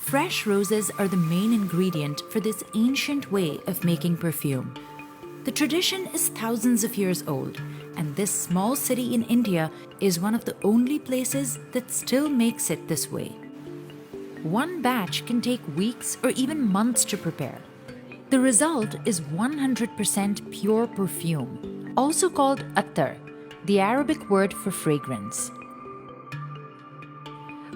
Fresh roses are the main ingredient for this ancient way of making perfume. The tradition is thousands of years old, and this small city in India is one of the only places that still makes it this way. One batch can take weeks or even months to prepare. The result is 100% pure perfume, also called attar, the Arabic word for fragrance.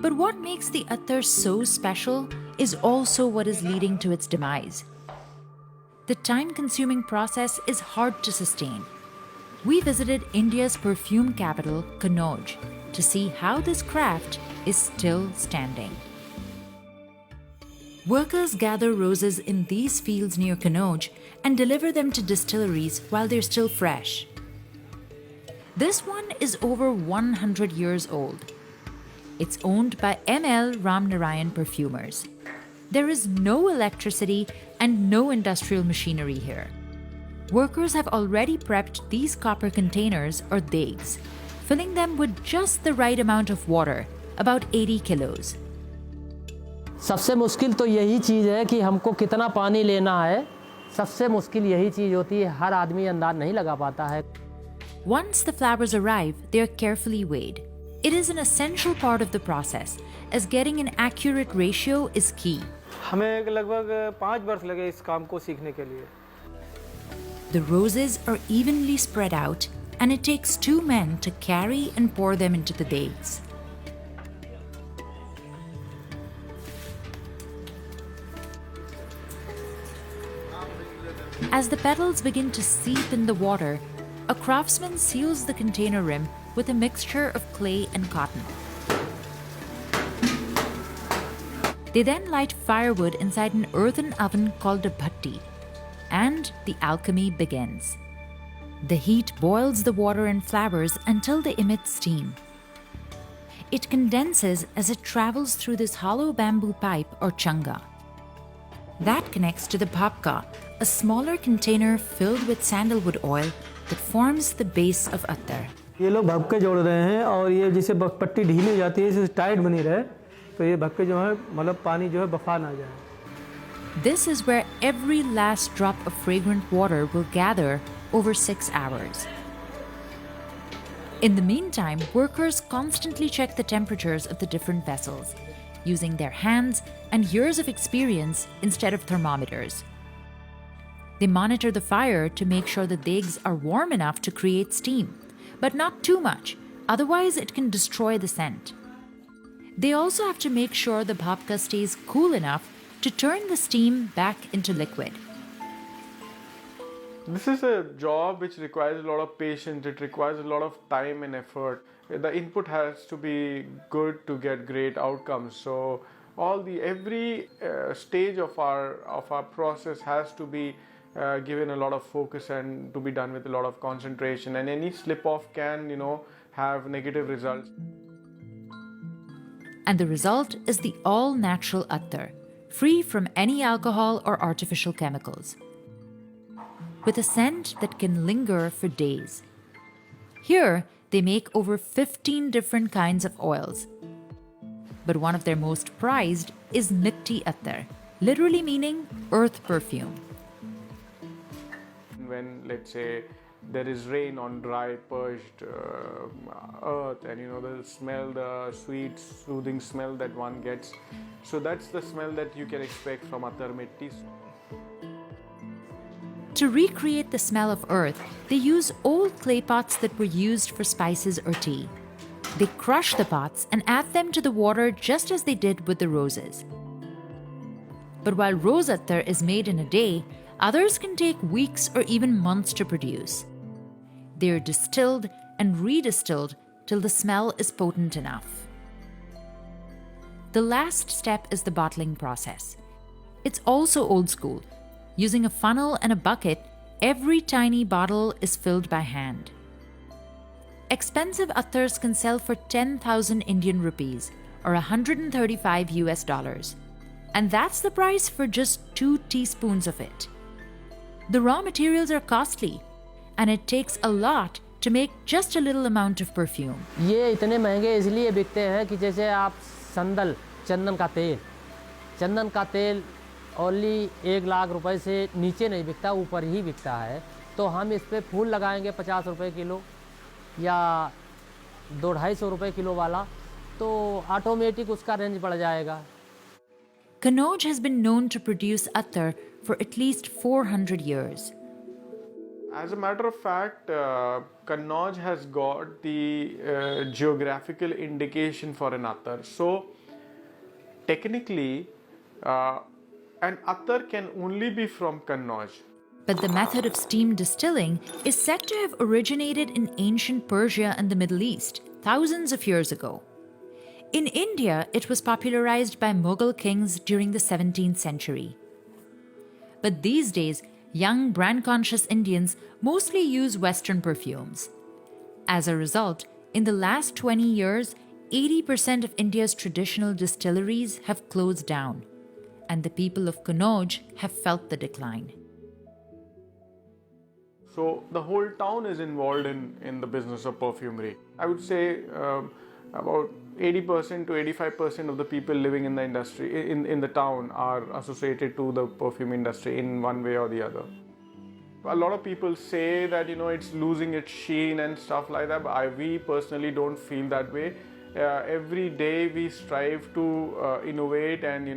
But what makes the attar so special is also what is leading to its demise. The time-consuming process is hard to sustain. We visited India's perfume capital, Kannauj, to see how this craft is still standing. Workers gather roses in these fields near Kannauj and deliver them to distilleries while they're still fresh. This one is over 100 years old. It's owned by M.L. Ramnarayan Perfumers. There is no electricity and no industrial machinery here. Workers have already prepped these copper containers or degs, filling them with just the right amount of water, about 80 kilos. सबसे मुश्किल तो यही चीज़ है कि हमको कितना पानी लेना है. सबसे मुश्किल यही चीज़ होती है, हर आदमी अंदाज नहीं लगा पाता है. Once the flowers arrive, they are carefully weighed. It is an essential part of the process, as getting an accurate ratio is key. हमें लगभग 5 वर्ष लगे इस काम को सीखने के लिए. The roses are evenly spread out, and it takes 2 men to carry and pour them into the degs. As the petals begin to seep in the water, a craftsman seals the container rim with a mixture of clay and cotton. They then light firewood inside an earthen oven called a bhatti, and the alchemy begins. The heat boils the water and flowers until they emit steam. It condenses as it travels through this hollow bamboo pipe or changa. That connects to the bhabka, a smaller container filled with sandalwood oil that forms the base of attar. ये लोग भपके जोड़ रहे हैं और ये जिसे पट्टी ढीली हो जाती है इसे टाइट बनी रहे तो ये भपके जो है मतलब पानी जो है बफा ना जाए. This is where every last drop of fragrant water will gather over 6 hours. In the meantime, workers constantly check the temperatures of the different vessels, using their hands and years of experience instead of thermometers. They monitor the fire to make sure the degs are warm enough to create steam, but not too much, otherwise it can destroy the scent. They also have to make sure the bhabka stays cool enough to turn the steam back into liquid. This is a job which requires a lot of patience, it requires a lot of time and effort. The input has to be good to get great outcomes. So every stage of our process has to be given a lot of focus and to be done with a lot of concentration, and any slip off can have negative results. And the result is the all natural attar, free from any alcohol or artificial chemicals, with a scent that can linger for days. Here, they make over 15 different kinds of oils. But one of their most prized is mitti attar, literally meaning earth perfume. When, let's say, there is rain on dry, parched earth, and the smell, the sweet, soothing smell that one gets. So that's the smell that you can expect from attar mitti. To recreate the smell of earth, they use old clay pots that were used for spices or tea. They crush the pots and add them to the water just as they did with the roses. But while rose attar is made in a day, others can take weeks or even months to produce. They are distilled and redistilled till the smell is potent enough. The last step is the bottling process. It's also old school. Using a funnel and a bucket, every tiny bottle is filled by hand. Expensive attars can sell for 10,000 Indian rupees or $135. And that's the price for just 2 teaspoons of it. The raw materials are costly, and it takes a lot to make just a little amount of perfume. ये इतने महंगे इसलिए बिकते हैं कि जैसे आप संदल, चंदन का तेल, चंदन का तेल ओनली 1 लाख रुपए से नीचे नहीं बिकता, ऊपर ही बिकता है। तो हम इस पे फूल लगाएंगे 50 रुपए किलो या 200-250 रुपए किलो वाला, तो ऑटोमेटिक उसका रेंज बढ़ जाएगा। Kannauj has been known to produce attar for at least 400 years. As a matter of fact, Kannauj has got the geographical indication for an attar. So, technically, an attar can only be from Kannauj. But the method of steam distilling is said to have originated in ancient Persia and the Middle East, thousands of years ago. In India, it was popularized by Mughal kings during the 17th century. But these days, young brand-conscious Indians mostly use Western perfumes. As a result, in the last 20 years, 80% of India's traditional distilleries have closed down, and the people of Kannauj have felt the decline. So the whole town is involved in the business of perfumery. I would say about 80% to 85% of the people living in the industry, in the town, are associated to the perfume industry in one way or the other. A lot of people say that it's losing its sheen and stuff like that, but we personally don't feel that way. Every day we strive to innovate and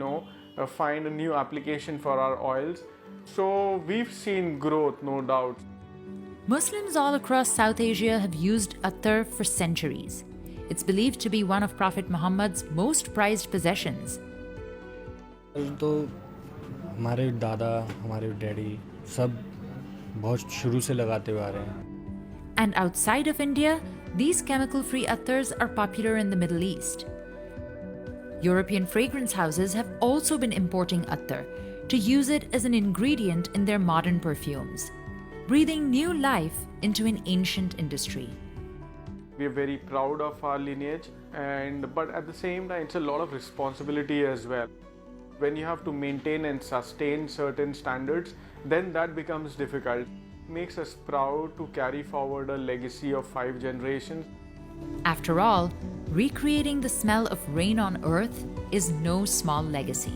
find a new application for our oils. So we've seen growth, no doubt. Muslims all across South Asia have used attar for centuries. It's believed to be one of Prophet Muhammad's most prized possessions. तो हमारे दादा, हमारे daddy सब बहुत शुरू से लगाते हुए आ रहे हैं। And outside of India, these chemical-free attars are popular in the Middle East. European fragrance houses have also been importing attar to use it as an ingredient in their modern perfumes, breathing new life into an ancient industry. We are very proud of our lineage, but at the same time, it's a lot of responsibility as well. When you have to maintain and sustain certain standards, then that becomes difficult. It makes us proud to carry forward a legacy of 5 generations. After all, recreating the smell of rain on earth is no small legacy.